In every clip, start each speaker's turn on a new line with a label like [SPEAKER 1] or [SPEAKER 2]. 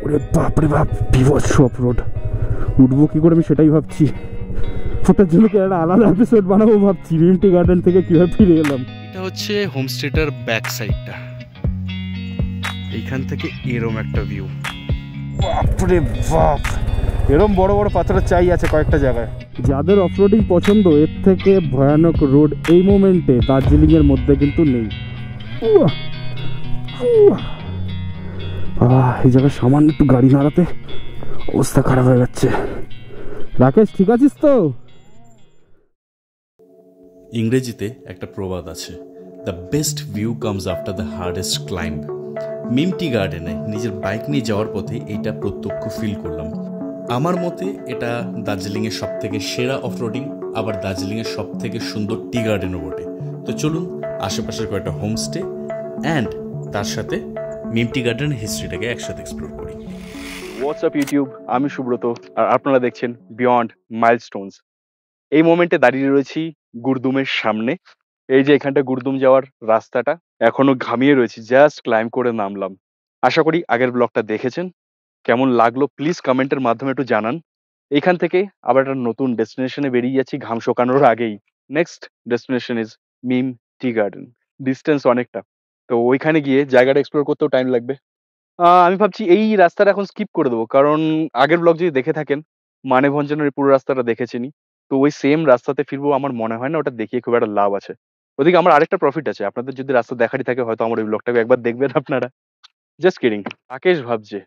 [SPEAKER 1] ওরে বাপরে বাপ, বিভৎস অফরোড। উঠবো কি করে আমি সেটাই ভাবছি। ওটার জন্য কি একটা আলাদা এপিসোড বানাবো ভাবছি, মিম টি গার্ডেন থেকে কিভাবে ফিরে এলাম।
[SPEAKER 2] এটা হচ্ছে হোমস্টেটার ব্যাক সাইডটা, এইখান থেকে এরম একটা ভিউ।
[SPEAKER 1] বাপরে বাপ, এরম বড় বড় পাথরের চাই আছে কয়েকটা জায়গায়। যাদের অফরোডিং পছন্দ, এর থেকে ভয়ানক রোড এই মোমেন্টে দার্জিলিং এর মধ্যে কিন্তু নেই। এই জায়গায় সামান্য একটু গাড়ি নাড়াতে অবস্থা খারাপ হয়ে যাচ্ছে। রাকেশ, ঠিক আছিস তো?
[SPEAKER 2] ইংরেজিতে একটা প্রবাদ আছে, the best view comes after the hardest climb. Mim tea গার্ডেনে নিজের বাইক নিয়ে যাওয়ার পথে এটা প্রত্যক্ষ ফিল করলাম। আমার মতে এটা দার্জিলিংয়ের সব থেকে সেরা অফরোডিং, আবার দার্জিলিংয়ের সব থেকে সুন্দর টি গার্ডেনও বটে। তো চলুন আশেপাশের কয়েকটা হোমস্টে অ্যান্ড তার সাথে মিম টি গার্ডেনের হিস্ট্রিটাকে একসাথে এক্সপ্লোর করি।
[SPEAKER 3] হোয়াটসঅ্যাপ ইউটিউব, আমি সুব্রত আর আপনারা দেখছেন বিয়ন্ড মাইলস্টোনস। এই মোমেন্টে দাঁড়িয়ে রয়েছি গুরদুমের সামনে। এই যে এখানটা গুরদুম যাওয়ার রাস্তাটা, এখনো ঘামিয়ে রয়েছি, জাস্ট ক্লাইম্ব করে নামলাম। আশা করি আগের ব্লগটা দেখেছেন। কেমন লাগলো প্লিজ কমেন্টের মাধ্যমে একটু জানান। এখান থেকে আবার একটা নতুন ডেস্টিনেশনে বেরিয়ে যাচ্ছি ঘাম শোকানোর আগেই। Next destination is Mim tea garden. Distance অনেকটা, তো ওইখানে গিয়ে জায়গাটা এক্সপ্লোর করতেও টাইম লাগবে। আমি ভাবছি এই রাস্তাটা এখন স্কিপ করে দেবো, কারণ আগের ব্লগ যদি দেখে থাকেন মানেভঞ্জনের পুরো রাস্তাটা দেখেছিনি, তো ওই সেম রাস্তাতে ফিরবো আমার মনে হয় না ওটা দেখিয়ে খুব একটা লাভ আছে। ওদিকে আমার আরেকটা প্রফিট আছে, আপনাদের যদি রাস্তা দেখারই থাকে হয়তো আমার ওই ব্লগটাকে একবার দেখবেন আপনারা। Just kidding. রাকেশ ভাবছে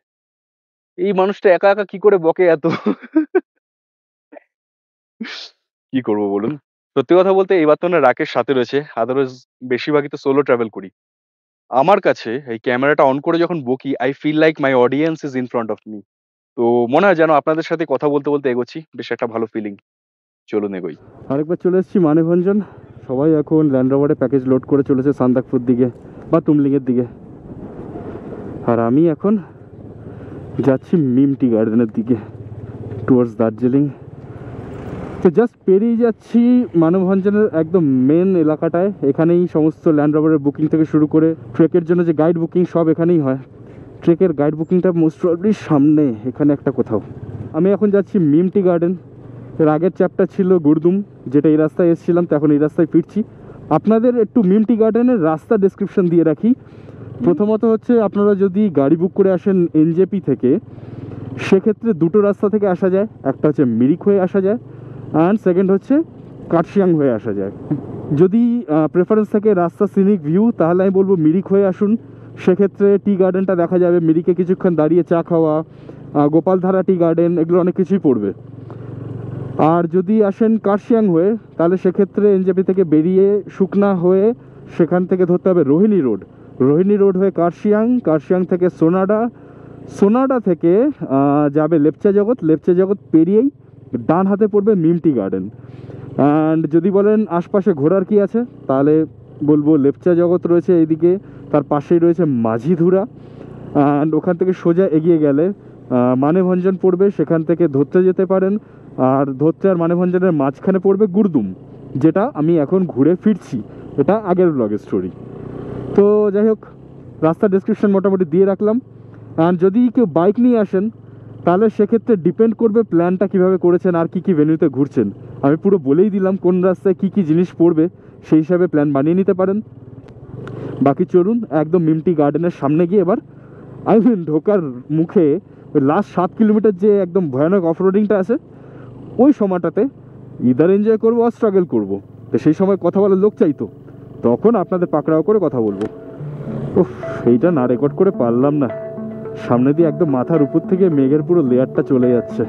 [SPEAKER 3] এই মানুষটা একা একা কি করে বকে এত। কি করবো বলুন। সত্যি কথা বলতে এবার তো না রাকেশ সাথে রয়েছে, আদারওয়াইজ বেশিরভাগই তো সোলো ট্রাভেল করি। আমার কাছে এই ক্যামেরাটা অন করে যখন বকি, I feel like my audience is in front of me. তো মনে হয় যেন আপনাদের সাথে কথা বলতে বলতে এগোচ্ছি, বেশ একটা ভালো ফিলিং। চলুন এগোই।
[SPEAKER 1] আরেকবার চলে এসেছি মানেভঞ্জন। সবাই এখন ল্যান্ড রোভারে প্যাকেজ লোড করে চলেছে সান্দাকপুর দিকে বা তুমলিংয়ের দিকে, আর আমি এখন যাচ্ছি মিম টি গার্ডেনের দিকে, টুয়ার্ডস দার্জিলিং। তো জাস্ট পেরিয়ে যাচ্ছি মানভঞ্জনের একদম মেন এলাকাটায়। এখানেই সমস্ত ল্যান্ড রোভারের বুকিং থেকে শুরু করে ট্রেকের জন্য যে গাইড বুকিং সব এখানেই হয়। ট্রেকের গাইড বুকিংটা মোস্ট প্রবাবলি সামনে এখানে একটা কোথাও। আমি এখন যাচ্ছি মিম টি গার্ডেন। এর আগের চ্যাপ্টার ছিল গুরদুম, যেটা এই রাস্তায় এসেছিলাম, তো এখন এই রাস্তায় ফিরছি। আপনাদের একটু মিম টি গার্ডেনের রাস্তা ডেসক্রিপশন দিয়ে রাখি। প্রথমত হচ্ছে আপনারা যদি গাড়ি বুক করে আসেন এনজেপি থেকে, সেক্ষেত্রে দুটো রাস্তা থেকে আসা যায়। একটা হচ্ছে মিরিক হয়ে আসা যায়, অ্যান্ড সেকেন্ড হচ্ছে কাটশিয়াং হয়ে আসা যায়। যদি প্রেফারেন্স থাকে রাস্তা সিনিক ভিউ, তাহলে আমি বলবো মিরিক হয়ে আসুন। সেক্ষেত্রে টি গার্ডেনটা দেখা যাবে, মিরিকে কিছুক্ষণ দাঁড়িয়ে চা খাওয়া, গোপালধারা টি গার্ডেন, এগুলো অনেক কিছুই পড়বে। আর যদি আসেন কার্শিয়াং হয়ে, তাহলে সেক্ষেত্রে এনজেপি থেকে বেরিয়ে শুকনা হয়ে সেখান থেকে ধরতে হবে রোহিণী রোড। রোহিণী রোড হয়ে কার্শিয়াং, কার্শিয়াং থেকে সোনাডা, সোনাডা থেকে যাবে লেপচা জগৎ, লেপচা জগৎ পেরিয়েই ডান হাতে পড়বে মিম টি গার্ডেন। অ্যান্ড যদি বলেন আশপাশে ঘোরার কি আছে, তাহলে বলবো লেপচা জগৎ রয়েছে এইদিকে, তার পাশেই রয়েছে মাঝিধুরা। অ্যান্ড ওখান থেকে সোজা এগিয়ে গেলে মানেভঞ্জন পড়বে, সেখান থেকে ধরতে যেতে পারেন। আর ধরতে আর মানেভঞ্জনের মাঝখানে পড়বে গুরদুম, যেটা আমি এখন ঘুরে ফিরছি। এটা আগের ব্লগের স্টোরি। তো যাই হোক, রাস্তার ডেসক্রিপশন মোটামুটি দিয়ে রাখলাম। অ্যান্ড যদি কেউ বাইক নিয়ে আসেন, তাহলে সেক্ষেত্রে ডিপেন্ড করবে প্ল্যানটা কীভাবে করেছেন আর কী কী ভেন্যুতে ঘুরছেন। আমি পুরো বলেই দিলাম কোন রাস্তায় কী কী জিনিস পড়বে, সেই হিসাবে প্ল্যান বানিয়ে নিতে পারেন। বাকি চলুন একদম মিম টি গার্ডেনের সামনে গিয়ে এবার ঢোকার মুখে ওই লাস্ট 7 কিলোমিটার যে একদম ভয়ানক অফরোডিংটা আছে, ওই সময়টাতে ইদার এনজয় করবো আর স্ট্রাগল করবো। তো সেই সময় কথা বলার লোক চাইতো, তখন আপনাদের পাকড়াও করে কথা বলবো। ও, এইটা না রেকর্ড করে পারলাম না। সামনে দিয়ে একদম মাথার উপর থেকে মেঘের পুরো লেয়ারটা চলে যাচ্ছে,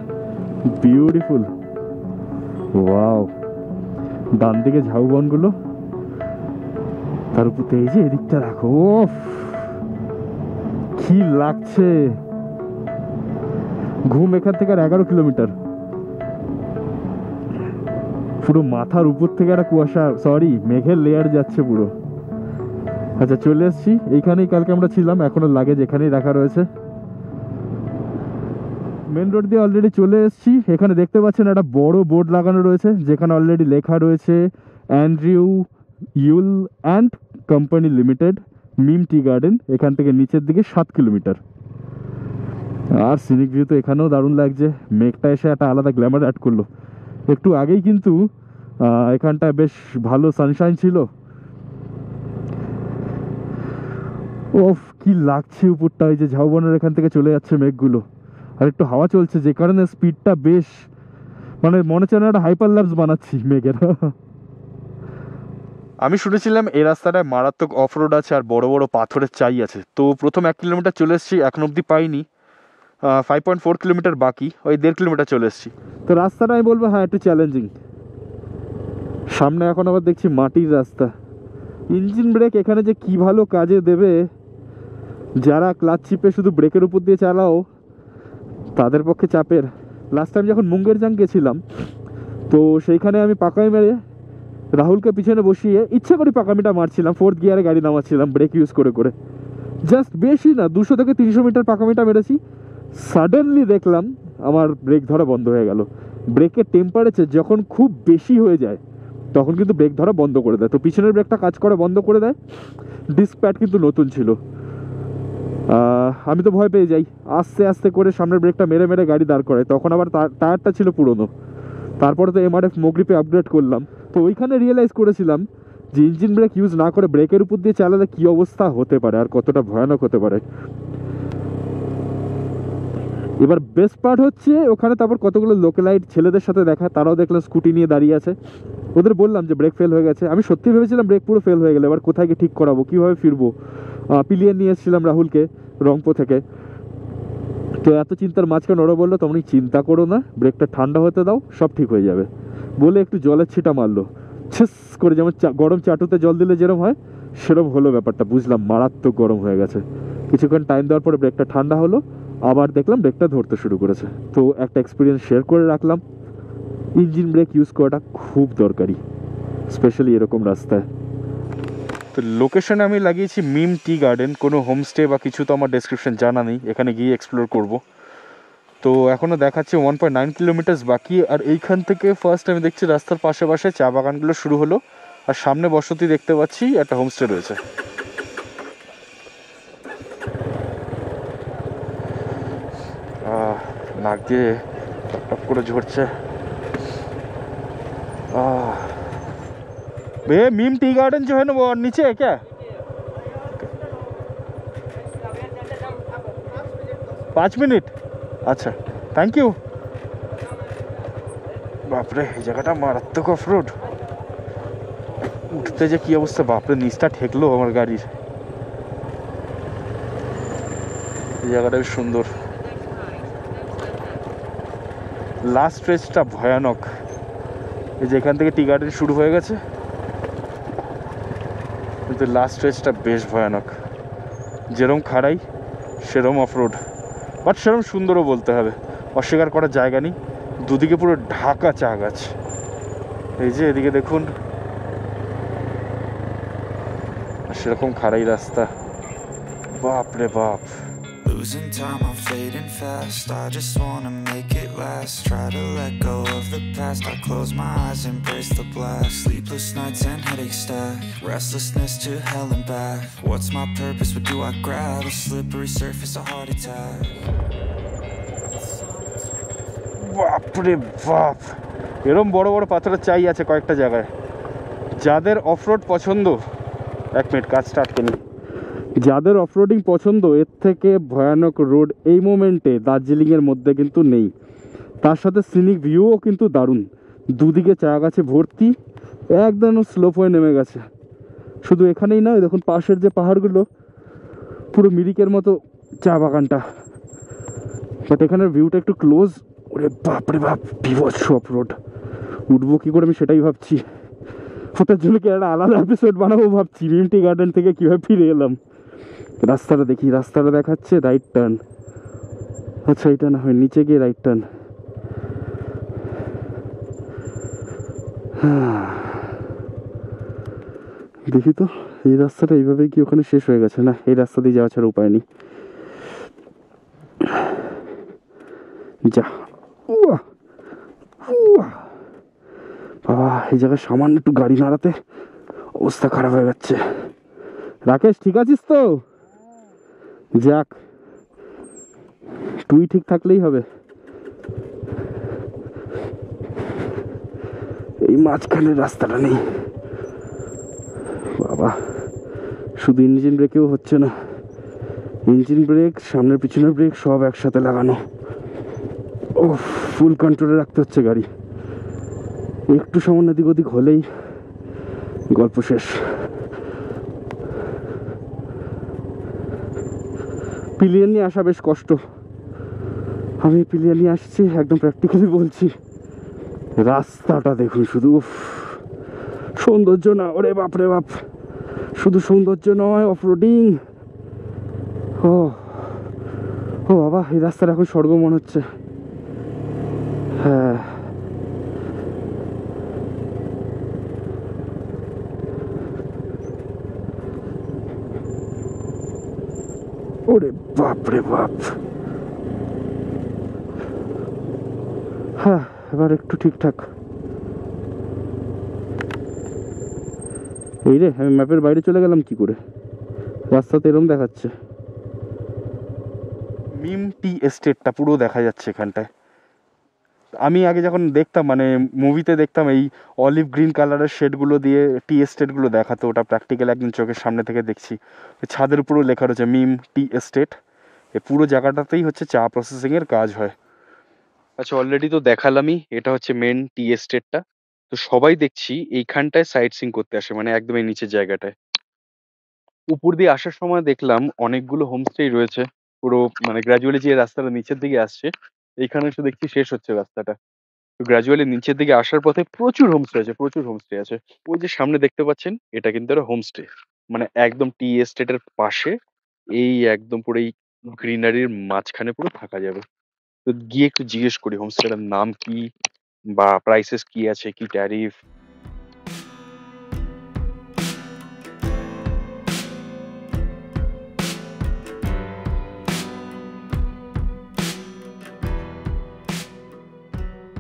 [SPEAKER 1] বিউটিফুল। ওয়াও, ডান দিকে ঝাউবনগুলো, তার উপর এই যে এদিকটা রাখো, কি লাগছে। ঘুম এখান থেকে আর 11 কিলোমিটার। পুরো মাথার উপর থেকে একটা কুয়াশা, সরি মেঘের লেয়ার যাচ্ছে পুরো। আচ্ছা, চলে এসছি এইখানেই, কালকে আমরা ছিলাম, এখনো লাগেজ এখানেই রাখা রয়েছে। মেন রোড দিয়ে অলরেডি চলে এসেছি। এখানে দেখতে পাচ্ছেন একটা বড় বোর্ড লাগানো রয়েছে, যেখানে অলরেডি লেখা রয়েছে Andrew Yule and company limited, Mim tea garden. এখান থেকে নিচের দিকে 7 কিলোমিটার। আর সিনিক ভিউ তো এখানেও দারুণ লাগছে, মেঘটা এসে একটা আলাদা গ্ল্যামার অ্যাড করলো। একটু আগেই কিন্তু এখানটায় বেশ ভালো সানশাইন ছিল। ওফ কি লাগছে উপরটা, ওই যে ঝাউবনের এখান থেকে চলে যাচ্ছে মেঘগুলো, আর একটু হাওয়া চলছে যে কারণে স্পিডটা বেশ, মানে মনে হচ্ছে না একটা হাইপার ল্যাপস বানাচ্ছি মেঘের। আমি শুনেছিলাম এই রাস্তাটায় মারাত্মক অফ রোড আছে আর বড় বড় পাথরের চাই আছে, তো প্রথম 1 কিলোমিটার চলে এসেছি, এখন অবধি পাইনি। 5.4 কিলোমিটার বাকি, ওই 1.5 কিলোমিটার চলে এসেছি। তো রাস্তাটা আমি বলবো হ্যাঁ একটু চ্যালেঞ্জিং। সামনে এখন আবার দেখছি মাটির রাস্তা। ইঞ্জিন ব্রেক এখানে যে কি ভালো কাজে দেবে, যারা ক্লাচ চিপে শুধু ব্রেকের উপর দিয়ে চালাও তাদের পক্ষে চাপের। লাস্ট টাইম যখন মুঙ্গেরজাং গেছিলাম, তো সেইখানে আমি পাকামি মেরে রাহুলকে পিছনে বসিয়ে ইচ্ছে করে পাকামিটা মারছিলাম, 4th গিয়ারে গাড়ি নামাচ্ছিলাম ব্রেক ইউজ করে করে। জাস্ট বেশি না 200 থেকে 300 মিটার পাকামিটা মেরেছি, সাডেনলি দেখলাম আমার ব্রেক ধরা বন্ধ হয়ে গেল। ব্রেকের টেম্পারেচার যখন খুব বেশি হয়ে যায় তখন কিন্তু ব্রেক ধরা বন্ধ করে দেয়, তো পিছনের ব্রেকটা কাজ করা বন্ধ করে দেয়। ডিস্ক প্যাড কিন্তু নতুন ছিল। আমি তো ভয় পেয়ে যাই, আস্তে আস্তে করে সামনের ব্রেকটা মেরে মেরে গাড়ি দাঁড় করে, তখন আবার টায়ারটা ছিল পুরনো। তারপরে তো এমআরএফ মোগ্রিপে আপগ্রেড করলাম, তো ওইখানে রিয়েলাইজ করেছিলাম যে ইঞ্জিন ব্রেক ইউজ না করে ব্রেকের উপর দিয়ে চালালে কী অবস্থা হতে পারে আর কতটা ভয়ানক হতে পারে। এবার বেস্ট পার্ট হচ্ছে ওখানে তারপর কতগুলো লোকালাইট ছেলেদের সাথে দেখা, তারাও দেখলাম স্কুটি নিয়ে দাঁড়িয়ে আছে। ওদের বললাম যে ব্রেক ফেল হয়ে গেছে, আমি সত্যি ভেবেছিলাম ব্রেক পুরো ফেল হয়ে গেলে এবার কোথায় গিয়ে ঠিক করাবো, কীভাবে ফিরবো। পিলিয়ন নিয়ে এসেছিলাম রাহুলকে রংপুর থেকে, তো এত চিন্তার মাঝখানে ওরা বললো তোমরা চিন্তা করো না, ব্রেকটা ঠান্ডা হতে দাও, সব ঠিক হয়ে যাবে। বলে একটু জলের ছিটা মারলো, ছেস করে, যেমন গরম চাটুতে জল দিলে যেরকম হয় সেরকম হলো ব্যাপারটা। বুঝলাম মারাত্মক গরম হয়ে গেছে। কিছুক্ষণ টাইম দেওয়ার পরে ব্রেকটা ঠান্ডা হলো, আবার দেখলাম ব্রেকটা ধরতে শুরু করেছে। তো একটা এক্সপিরিয়েন্স শেয়ার করে রাখলাম, ইঞ্জিন ব্রেক ইউজ করাটা খুব দরকারি, স্পেশালি এরকম রাস্তায়। তো লোকেশনে আমি লাগিয়েছি মিম টি গার্ডেন, কোনো হোমস্টে বা কিছু তো আমার ডেসক্রিপশন জানা নেই, এখানে গিয়ে এক্সপ্লোর করব। তো এখনও দেখাচ্ছে 1.9 কিলোমিটার্স বাকি। আর এইখান থেকে ফার্স্ট আমি দেখছি রাস্তার পাশে পাশে চা বাগানগুলো শুরু হলো, আর সামনে বসতি দেখতে পাচ্ছি একটা হোমস্টে রয়েছে। নাক দিয়ে টপ করে ঝরছে। भैया मीम टी गार्डन जो है ना वो नीचे है क्या? 5 মিনিট, আচ্ছা থ্যাংক ইউ। বাপরে এই জায়গাটা মারাত্মক অফ রোড, উঠতে যে কি অবস্থা, বাপরে নিচটা ঠেকলো আমার গাড়ির। এই জায়গাটা বেশ সুন্দর, লাস্ট স্ট্রেচটা ভয়ানক। এই যে এখান থেকে টি গার্ডেন শুরু হয়ে গেছে, কিন্তু লাস্ট স্ট্রেচটা বেশ ভয়ানক। যেরম খাড়াই সেরম অফ রোড, বাট সেরম সুন্দরও বলতে হবে, অস্বীকার করার জায়গা নেই। দুদিকে পুরো ঢাকা চা গাছ। এই যে এদিকে দেখুন, সেরকম খাড়াই রাস্তা, বাপরে বাপ।
[SPEAKER 4] Losing time, I'm fading fast. I just wanna make it last. Try to let go of the past. I close my eyes, embrace the blast. Sleepless nights and headaches stack. Restlessness to hell and back. What's my purpose? What do I grab? A slippery surface, a heart attack.
[SPEAKER 1] বাপরে বাপ, এরম বড় বড় পাথরের চাই আছে কয়েকটা জায়গায়। যাদের অফরোড পছন্দ, 1 মিনিট কাজ স্টার্ট করি, যাদের অফরোডিং পছন্দ এর থেকে ভয়ানক রোড এই মোমেন্টে দার্জিলিংয়ের মধ্যে কিন্তু নেই। তার সাথে সিনিক ভিউও কিন্তু দারুণ, দুদিকে চা গাছে ভর্তি, একদম স্লোপ হয়ে নেমে গেছে। শুধু এখানেই না, দেখুন পাশের যে পাহাড়গুলো, পুরো মিরিকের মতো চা বাগানটা, বাট এখানের ভিউটা একটু ক্লোজ। ওরে বাপরে বাপ, বিভৎস অফরোড, উঠবো কী করে আমি সেটাই ভাবছি। ওটার জন্য কি একটা আলাদা এপিসোড বানাবো ভাবছি, মিম টি গার্ডেন থেকে কীভাবে ফিরে এলাম। রাস্তাটা দেখি, রাস্তাটা দেখাচ্ছে রাইট টার্ন, আচ্ছা এটা না হয় নিচে গিয়ে রাইট টার্ন। দেখি তো এই রাস্তাটা এইভাবে কি ওখানে শেষ হয়ে গেছে, না এই রাস্তা দিয়ে যাওয়া ছাড়া উপায় নেই। যা বাবা, এই জায়গায় সামান্য একটু গাড়ি নাড়াতে অবস্থা খারাপ হয়ে যাচ্ছে। রাকেশ ঠিক আছিস তো? যাক তুই ঠিক থাকলেই হবে। এই মাঝখানের রাস্তাটা নেই বাবা, শুধু ইঞ্জিন ব্রেকেও হচ্ছে না, ইঞ্জিন ব্রেক সামনের পিছনের ব্রেক সব একসাথে লাগানো। ও ফুল কন্ট্রোলে রাখতে হচ্ছে গাড়ি, একটু সামান্য দিক ওদিক হলেই গল্প শেষ। পিলিয়ন নিয়ে আসা বেশ কষ্ট, আমি পিলিয়ন নিয়ে আসছি, একদম প্র্যাকটিক্যালি বলছি। রাস্তাটা দেখুন শুধু, উফ, সৌন্দর্য না, ওরে বাপ রে বাপ, শুধু সৌন্দর্য নয়, অফরোডিং। ও ও বাবা, এই রাস্তাটা এখন স্বর্গ মনে হচ্ছে। হ্যাঁ, ওরে বাপ রে বাপ। হ্যাঁ, এবার একটু ঠিকঠাক। এই রে, আমি ম্যাপের বাইরে চলে গেলাম কি করে, রাস্তাতে এরম দেখাচ্ছে। মিম টি এস্টেটটা পুরো দেখা যাচ্ছে এখানটায়। আমি আগে যখন দেখতাম, মানে মুভিতে দেখতাম, এই অলিভ গ্রিন কালারের শেডগুলো দিয়ে টি এস্টেটগুলো দেখাতো, ওটা প্র্যাকটিক্যাল একদম চোখের সামনে থেকে দেখছি। ছাদের উপরেও লেখা রয়েছে মিম টি এস্টেট। এই পুরো জায়গাটাতেই হচ্ছে চা প্রসেসিংয়ের কাজ হয়।
[SPEAKER 3] আচ্ছা, অলরেডি তো দেখালামই, এটা হচ্ছে মেন টি এস্টেটটা। তো সবাই দেখছি এইখানটায় সাইট সিং করতে আসে, মানে একদম এই নিচের জায়গাটায়। উপর দিয়ে আসার সময় দেখলাম অনেকগুলো হোমস্টেই রয়েছে, পুরো মানে গ্র্যাজুয়ালি যে রাস্তাটা নিচের দিকে আসছে, এইখানে এসে দেখছি শেষ হচ্ছে রাস্তাটা। তো গ্র্যাজুয়ালি নিচের দিকে আসার পথে প্রচুর হোমস্টে আছে, প্রচুর হোমস্টে আছে। ওই যে সামনে দেখতে পাচ্ছেন, এটা কিন্তু একটা হোমস্টে, মানে একদম টি এস্টেটের পাশে, এই একদম পুরো এই গ্রিনারির মাঝখানে পুরো থাকা যাবে। তো গিয়ে একটু জিজ্ঞেস করি হোমস্টেটার নাম কি, বা প্রাইসেস কি আছে, কি ট্যারিফ।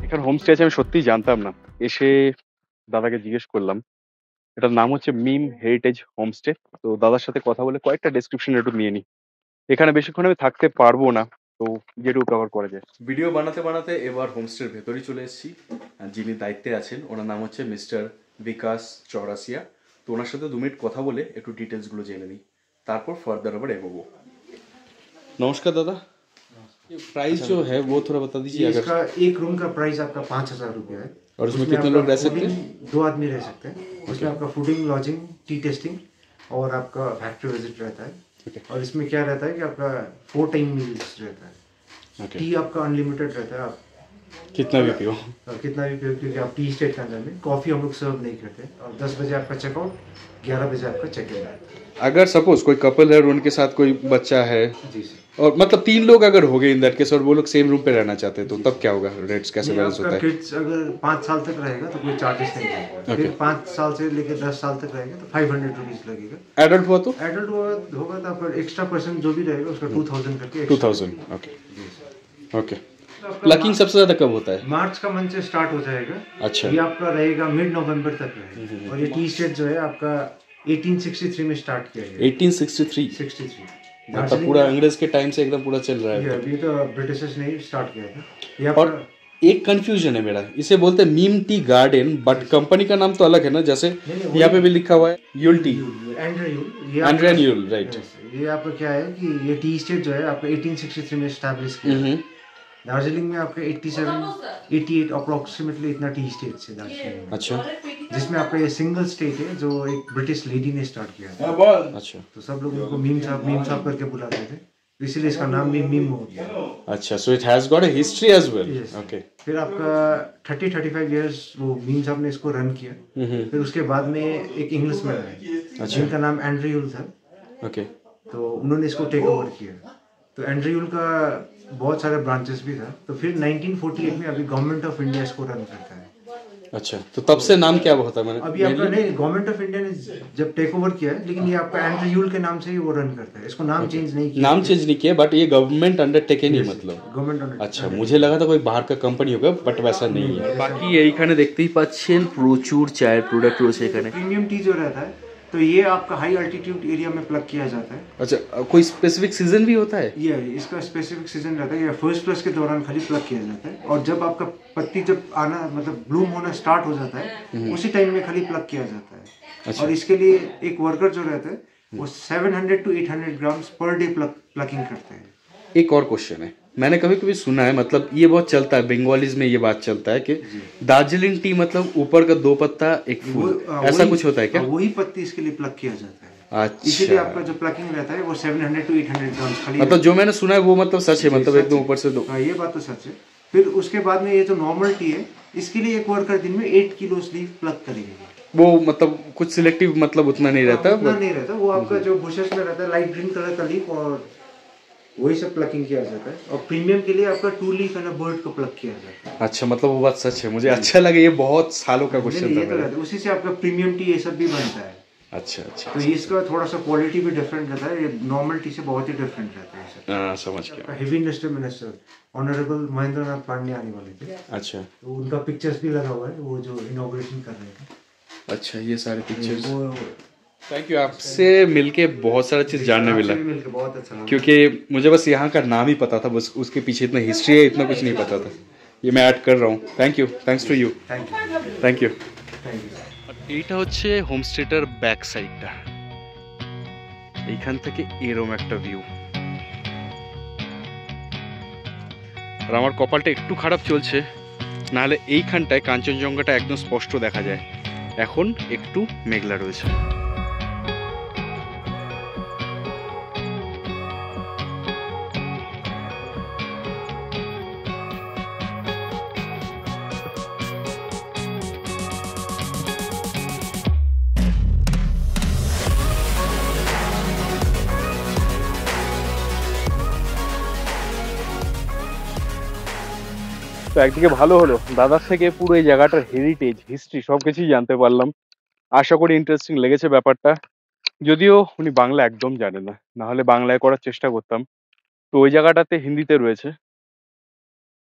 [SPEAKER 3] এখানে হোমস্টে আছে আমি সত্যিই জানতাম না, এসে দাদাকে জিজ্ঞেস করলাম। এটার নাম হচ্ছে মিম হেরিটেজ হোমস্টে। তো দাদার সাথে কথা বলে কয়েকটা ডেসক্রিপশন একটু নিয়ে নিই। এখানে বেশিক্ষণ আমি থাকতে পারবো না, তো যেটুকু কভার করা যায়।
[SPEAKER 2] ভিডিও বানাতে বানাতে এবার হোমস্টের ভেতরেই চলে এসেছি। আর যিনি দায়িত্বে আছেন ওনার নাম হচ্ছে মিস্টার বিকাশ চৌরাসিয়া। তো ওনার সাথে 2 মিনিট কথা বলে একটু ডিটেলসগুলো জেনে নিই, তারপর ফার্দার আবার এগোবো। নমস্কার দাদা, प्राइस जो है वो थोड़ा बता दीजिए। अगर
[SPEAKER 5] इसका एक रूम का प्राइस आपका 5,000 रुपया है।
[SPEAKER 2] और उसमें कितने लोग रह सकते हैं?
[SPEAKER 5] 2 आदमी रह सकते हैं। उसमें आपका फूडिंग, लॉजिंग, टी टेस्टिंग और आपका फैक्ट्री विजिट रहता है। और इसमें क्या रहता है कि आपका 4 टाइम मील्स रहता है। टी आपका अनलिमिटेड रहता है, आप
[SPEAKER 2] कितना भी पियो।
[SPEAKER 5] कितना भी पियो, क्योंकि आप टी स्टेट के अंदर में कॉफ़ी हम लोग सर्व नहीं करते। और 10 बजे आपका चेकआउट, 11 बजे आपका चेक इन रहता है।
[SPEAKER 2] अगर सपोज कोई कपल है और उनके साथ कोई बच्चा है,
[SPEAKER 5] जी सर।
[SPEAKER 2] और मतलब 3 लोग अगर हो गए इन दैट केस, और वो लोग सेम रूम पे रहना चाहते हैं, तो तब क्या होगा, रेट्स कैसे बैलेंस होता है?
[SPEAKER 5] किड्स अगर 5 साल तक रहेगा तो कोई चार्जेस नहीं लगेगा। फिर 5 साल से लेकर 10 साल तक रहेगा तो 500 रुपीज लगेगा।
[SPEAKER 2] एडल्ट हुआ तो
[SPEAKER 5] एडल्ट होगा तो आपका एक्स्ट्रा पर्सन जो भी रहेगा उसका 2000 करके
[SPEAKER 2] 2000। Okay okay. प्लकिंग सबसे ज्यादा कब होता है?
[SPEAKER 5] मार्च का मंथ से स्टार्ट हो जाएगा।
[SPEAKER 2] अच्छा।
[SPEAKER 5] ये आपका रहेगा मिड नवंबर तक रहेगा। और ये टी स्टेट जो है आपका 1863 में स्टार्ट किया गया।
[SPEAKER 2] 1863?
[SPEAKER 5] 63
[SPEAKER 2] मतलब पूरा अंग्रेज के टाइम से एकदम पूरा चल रहा है।
[SPEAKER 5] अभी तो ब्रिटिशर्स ने स्टार्ट किया था ये।
[SPEAKER 2] और एक कंफ्यूजन है मेरा, इसे बोलते हैं meme tea garden, but company का नाम तो अलग है ना, जैसे यहाँ पे भी लिखा हुआ है you'll T, Adrian you'll, right.
[SPEAKER 5] ये आपका क्या है कि ये टी स्टेट जो है आपका 1863 में स्टैब्लिश किया। दार्जिलिंग में आपका 87, 88 अप्रोक्सीमेटली इतना टी स्टेट है दार्जिलिंग में।
[SPEAKER 2] अच्छा।
[SPEAKER 5] जिसमें आपका ये सिंगल स्टेट है जो एक ब्रिटिश लेडी ने स्टार्ट किया था।
[SPEAKER 2] अच्छा।
[SPEAKER 5] तो सब लोग उनको मीम साहब करके बुलाते थे, तो इसीलिए इसका नाम भी मीम हो गया।
[SPEAKER 2] अच्छा, so it has got a history as well. Okay.
[SPEAKER 5] फिर आपका 30-35 इयर्स वो मीम साहब ने इसको रन किया। फिर उसके बाद में एक इंग्लिशमैन है जिनका नाम एंड्रयूल था।
[SPEAKER 2] ओके।
[SPEAKER 5] तो उन्होंने इसको टेक ओवर किया। तो एंड्रयूल का बहुत सारे ब्रांचेस भी था। तो फिर 1948 में अभी गवर्नमेंट ऑफ इंडिया इसको रन करता है।
[SPEAKER 2] अच्छा, तो तब से नाम क्या होता है? मैंने
[SPEAKER 5] अभी आपका नहीं, गवर्नमेंट ऑफ इंडिया ने जब टेक ओवर किया है, लेकिन ये आपका एंड्रयूल के नाम से ही वो रन करता है। इसको नाम चेंज नहीं किया।
[SPEAKER 2] नाम चेंज नहीं किया, बट ये गवर्नमेंट अंडरटेकिंग ही मतलब।
[SPEAKER 5] गवर्नमेंट।
[SPEAKER 2] अच्छा, मुझे लगा था कोई बाहर का कंपनी होगा, बट वैसा नहीं है।
[SPEAKER 3] বাকি এইখানে দেখতেই পাচ্ছেন প্রচুর চায়ের প্রোডাক্ট রয়েছে এখানে।
[SPEAKER 5] प्रीमियम टी जो रहता है तो ये आपका हाई अल्टीट्यूड एरिया में प्लग किया जाता है।
[SPEAKER 1] अच्छा, कोई स्पेसिफिक सीजन भी होता है?
[SPEAKER 5] ये इसका स्पेसिफिक सीजन रहता है, ये फर्स्ट फ्लश के दौरान खाली प्लग किया जाता है, और जब आपका पत्ती जब आना मतलब ब्लूम होना स्टार्ट हो जाता है उसी टाइम में खाली प्लग किया जाता है।
[SPEAKER 1] अच्छा।
[SPEAKER 5] और इसके लिए एक वर्कर जो रहता है वो 700 to 800 grams per day plugging करते हैं।
[SPEAKER 1] एक और क्वेश्चन है, मैंने कभी कभी सुना है, मतलब ये बहुत चलता है बंगालीज में, ये बात चलता है कि दार्जिलिंग टी मतलब ऊपर का 2 पत्ता एक फूल, ऐसा कुछ होता है क्या?
[SPEAKER 5] वही पत्ती इसके लिए प्लग किया जाता है।
[SPEAKER 1] अच्छा,
[SPEAKER 5] इसीलिए आपका जो प्लगिंग रहता है वो 700 to 800 ग्राम्स खाली।
[SPEAKER 1] मतलब जो मैंने सुना है वो मतलब सच है, मतलब एकदम ऊपर से 2।
[SPEAKER 5] हाँ, ये बात तो सच है। फिर उसके बाद में ये जो नॉर्मल टी है, इसके लिए एक वर्कर दिन में 8 किलो लीफ प्लग करेगा।
[SPEAKER 1] वो मतलब कुछ सिलेक्टिव मतलब उतना नहीं रहता?
[SPEAKER 5] उतना नहीं रहता, वो आपका जो बुशेस में रहता है लाइट ग्रीन कलर का लीफ, और वही सब प्लगिंग किया जाता है। और प्रीमियम के लिए आपका 2 लीफ एंड बर्ड को प्लग किया जाता है।
[SPEAKER 1] अच्छा, मतलब वो बात सच है, मुझे अच्छा लगा, ये बहुत सालों का क्वेश्चन था मेरा।
[SPEAKER 5] उसी से आपका प्रीमियम टी ये सब भी बनता है।
[SPEAKER 1] अच्छा अच्छा,
[SPEAKER 5] तो इसका थोड़ा सा क्वालिटी भी डिफरेंट रहता है, ये नॉर्मल टी से बहुत ही डिफरेंट रहता है सर।
[SPEAKER 1] हाँ समझ गया।
[SPEAKER 5] Heavy industrial minister honourable Mahendra Nath Pandey आने वाले थे।
[SPEAKER 1] अच्छा,
[SPEAKER 5] तो उनका पिक्चर्स भी लगा हुआ है, वो जो इनॉग्रेशन कर रहे थे।
[SPEAKER 1] अच्छा, ये सारे पिक्चर्स।
[SPEAKER 5] वो
[SPEAKER 1] थैंक यू, आपसे मिलके बहुत सारा चीज़ जानने मिला,
[SPEAKER 5] आपसे भी मिलकर बहुत अच्छा लगा।
[SPEAKER 1] क्योंकि मुझे बस यहाँ का नाम ही पता था, बस उसके पीछे इतना हिस्ट्री है इतना कुछ नहीं पता था। ये मैं ऐड कर रहा हूँ। Thank you, thanks to you,
[SPEAKER 5] thank you
[SPEAKER 1] thank you.
[SPEAKER 5] Thank you.
[SPEAKER 3] এইটা হচ্ছে হোমস্টেটার ব্যাক সাইডটা, এইখান থেকে এরম একটা ভিউ। আর আমার কপালটা একটু খারাপ চলছে, নাহলে এইখানটায় কাঞ্চনজঙ্ঘাটা একদম স্পষ্ট দেখা যায়। এখন একটু মেঘলা রয়েছে। তো একদিকে ভালো হলো, দাদার থেকে পুরো এই জায়গাটার হেরিটেজ হিস্ট্রি সবকিছুই জানতে পারলাম। আশা করি ইন্টারেস্টিং লেগেছে ব্যাপারটা, যদিও উনি বাংলা একদম জানে না, না হলে বাংলায় করার চেষ্টা করতাম। তো ওই জায়গাটাতে হিন্দিতে রয়েছে।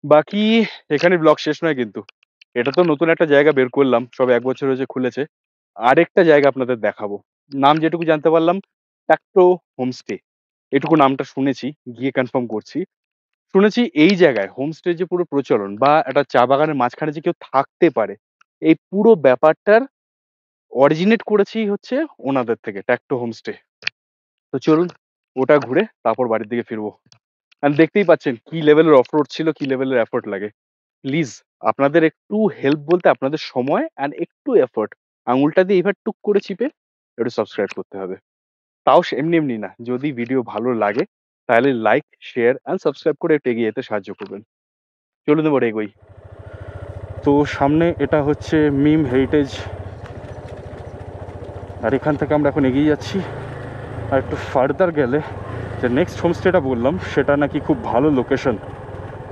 [SPEAKER 3] বাকি এখানে ব্লগ শেষ নয় কিন্তু, এটা তো নতুন একটা জায়গা বের করলাম, সবে 1 বছর হয়েছে খুলেছে। আরেকটা জায়গা আপনাদের দেখাবো, নাম যেটুকু জানতে পারলাম ট্যাক্টো হোমস্টে, এটুকু নামটা শুনেছি, গিয়ে কনফার্ম করছি। শুনেছি এই জায়গায় হোমস্টে যে পুরো প্রচলন, বা একটা চা বাগানের মাঝখানে যে কেউ থাকতে পারে, এই পুরো ব্যাপারটার অরিজিনেট করেছি হচ্ছে ওনাদের থেকে, ট্যাক্টো হোমস্টে। তো চলুন ওটা ঘুরে তারপর বাড়ির দিকে ফিরবো। আর দেখতেই পাচ্ছেন কি লেভেলের অফরোড ছিল, কি লেভেলের এফোর্ট লাগে। প্লিজ আপনাদের একটু হেল্প বলতে আপনাদের সময় অ্যান্ড একটু এফোর্ট, আঙুলটা দিয়ে এবার টুক করে চিপে একটু সাবস্ক্রাইব করতে হবে। তাও এমনি এমনি না, যদি ভিডিও ভালো লাগে তাহলে লাইক শেয়ার অ্যান্ড সাবস্ক্রাইব করে একটু এগিয়ে যেতে সাহায্য করবেন। চলুন এবার এগোই। তো সামনে এটা হচ্ছে মিম হেরিটেজ, আর এখান থেকে আমরা এখন এগিয়ে যাচ্ছি। আর একটু ফার্দার গেলে যে নেক্সট হোমস্টেটা বললাম সেটা নাকি খুব ভালো লোকেশন,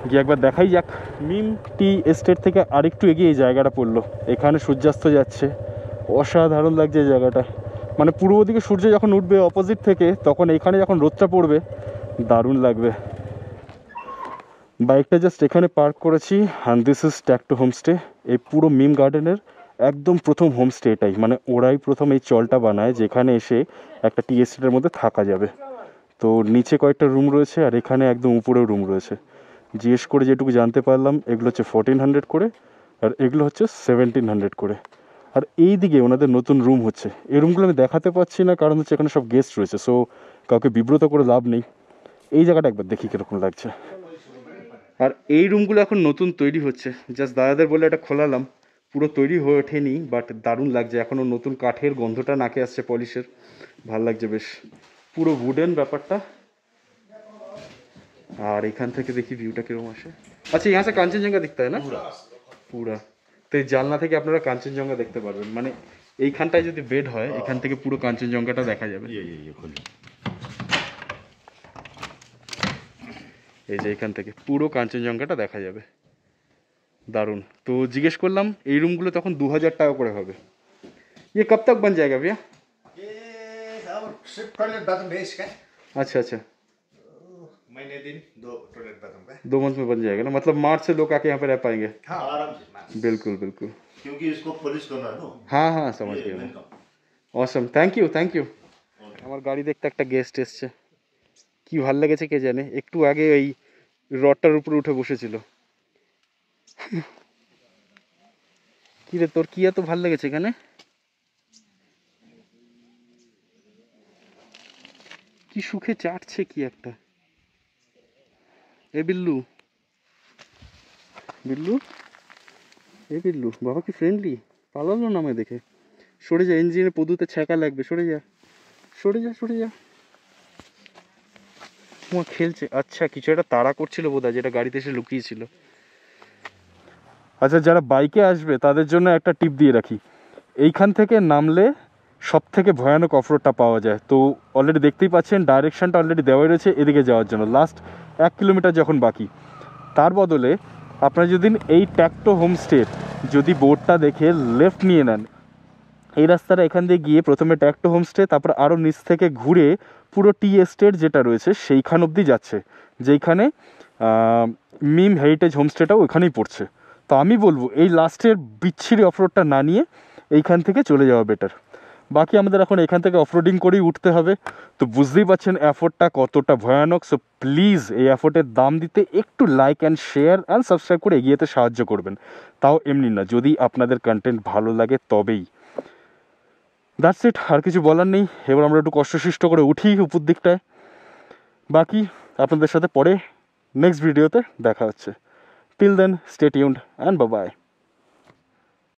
[SPEAKER 3] গিয়ে একবার দেখাই যাক। মিম টি এস্টেট থেকে আরেকটু এগিয়ে এই জায়গাটা পড়লো, এখানে সূর্যাস্ত যাচ্ছে, অসাধারণ লাগছে এই জায়গাটা। মানে পূর্ব দিকে সূর্য যখন উঠবে অপোজিট থেকে, তখন এখানে যখন রোদটা পড়বে দারুণ লাগবে। বাইকটা জাস্ট এখানে পার্ক করেছি, অ্যান্ড দিস ইজ ট্যাক্টো হোমস্টে। এই পুরো মিম গার্ডেনের একদম প্রথম হোমস্টে এটাই, মানে ওরাই প্রথম এই চলটা বানায় যেখানে এসে একটা টি এস্টেটের মধ্যে থাকা যাবে। তো নিচে কয়েকটা রুম রয়েছে আর এখানে একদম উপরেও রুম রয়েছে। জিজ্ঞেস করে যেটুকু জানতে পারলাম এগুলো হচ্ছে 1400 করে, আর এগুলো হচ্ছে 1700 করে। আর এই দিকে ওনাদের নতুন রুম হচ্ছে, এই রুমগুলো আমি দেখাতে পাচ্ছি না কারণ হচ্ছে এখানে সব গেস্ট রয়েছে, সো কাউকে বিব্রত করে লাভ নেই। এই জায়গাটা একবার দেখি কীরকম লাগছে। আর এই রুমগুলো এখন নতুন তৈরি হচ্ছে, জাস্ট দাদাদের বলে এটা খোলালাম, পুরো তৈরি হয়ে ওঠেনি, বাট দারুণ লাগছে। এখনও নতুন কাঠের গন্ধটা নাকে আসছে, পলিশের, ভাল লাগছে বেশ, পুরো উডেন ব্যাপারটা। আর এখান থেকে দেখি ভিউটা কিরকম আসে। আচ্ছা, यहाँ से কাঞ্চনজঙ্ঘা দিখতা হয় না পুরা, তো এই জানলা থেকে আপনারা কাঞ্চনজঙ্ঘা দেখতে পারবেন। মানে এইখানটায় যদি বেড হয় এখান থেকে পুরো কাঞ্চনজঙ্ঘাটা দেখা যাবে। এই যে এখান থেকে পুরো কাঞ্চনজঙ্ঘাটা দেখা যাবে, দারুণ। তো জিজ্ঞেস করলাম এই রুমগুলো তখন 2000 টাকা করে হবে। ये कब तक बन जाएगा भैया?
[SPEAKER 6] ये सिर्फ टॉयलेट बाथरूम है इसका,
[SPEAKER 1] अच्छा अच्छा,
[SPEAKER 6] महीने दिन 2 टॉयलेट बाथरूम का।
[SPEAKER 1] 2 मंथ में बन जाएगा ना, मतलब मार्च से लोग आके यहाँ पे रह पाएंगे।
[SPEAKER 6] हाँ आराम से,
[SPEAKER 1] बिल्कुल बिल्कुल,
[SPEAKER 6] क्योंकि इसको पॉलिश करना है ना।
[SPEAKER 1] हाँ हाँ समझ गया मैं। অসম, থ্যাংক ইউ থ্যাংক ইউ। আমার গাড়ি দেখতে একটা গেস্ট এসছে, কি ভাল লেগেছে কে জানে, একটু আগে এই রডটার উপরে উঠে বসেছিল। কি রে তোর কি এত ভাল লেগেছে এখানে? কি সুখে চাটছে কি একটা। এ বিল্লু, বিল্লু, এ বিল্লু, বাবা কি ফ্রেন্ডলি, পালালো না আমায় দেখে। সরে যা, ইঞ্জিনের পদুতে ছ্যাঁকা লাগবে, সরে যা সরে যা সরে যা। ও খেলছে, আচ্ছা কিছু একটা তাড়া করছিল বোধহয়, যেটা গাড়িতে এসে লুকিয়েছিল। আচ্ছা যারা বাইকে আসবে তাদের জন্য একটা টিপ দিয়ে রাখি, এইখান থেকে নামলে সব থেকে ভয়ানক অফরোডটা পাওয়া যায়। তো অলরেডি দেখতেই পাচ্ছেন ডাইরেকশনটা অলরেডি দেওয়াই রয়েছে এদিকে যাওয়ার জন্য, লাস্ট 1 কিলোমিটার যখন বাকি। তার বদলে আপনারা যদি এই ট্যাক্টো হোমস্টের যদি বোর্ডটা দেখে লেফট নিয়ে নেন, এই রাস্তাটা এখান দিয়ে গিয়ে প্রথমে ট্যাক্টো হোমস্টে, তারপর আরও নিচ থেকে ঘুরে পুরো টি এস্টেট যেটা রয়েছে সেইখান অবধি যাচ্ছে, যেইখানে মিম হেরিটেজ হোমস্টেটাও ওখানেই পড়ছে। তো আমি বলবো এই লাস্টের বিচ্ছিরি অফরোডটা না নিয়ে এইখান থেকে চলে যাওয়া বেটার। বাকি আমাদের এখন এখান থেকে অফরোডিং করেই উঠতে হবে, তো বুঝতেই পারছেন অ্যাফোর্ডটা কতটা ভয়ানক। সো প্লিজ এই অ্যাফোর্ডের দাম দিতে একটু like and share and subscribe করে এগিয়ে যেতে সাহায্য করবেন, তাও এমনি না, যদি আপনাদের কন্টেন্ট ভালো লাগে তবেই। দ্যাটস ইট, আর কিছু বলার নেই। এবার আমরা একটু কষ্টসৃষ্ট করে উঠি উপর দিকটায়, বাকি আপনাদের সাথে পরে নেক্সট ভিডিওতে দেখা হচ্ছে। Till then stay tuned and bye by.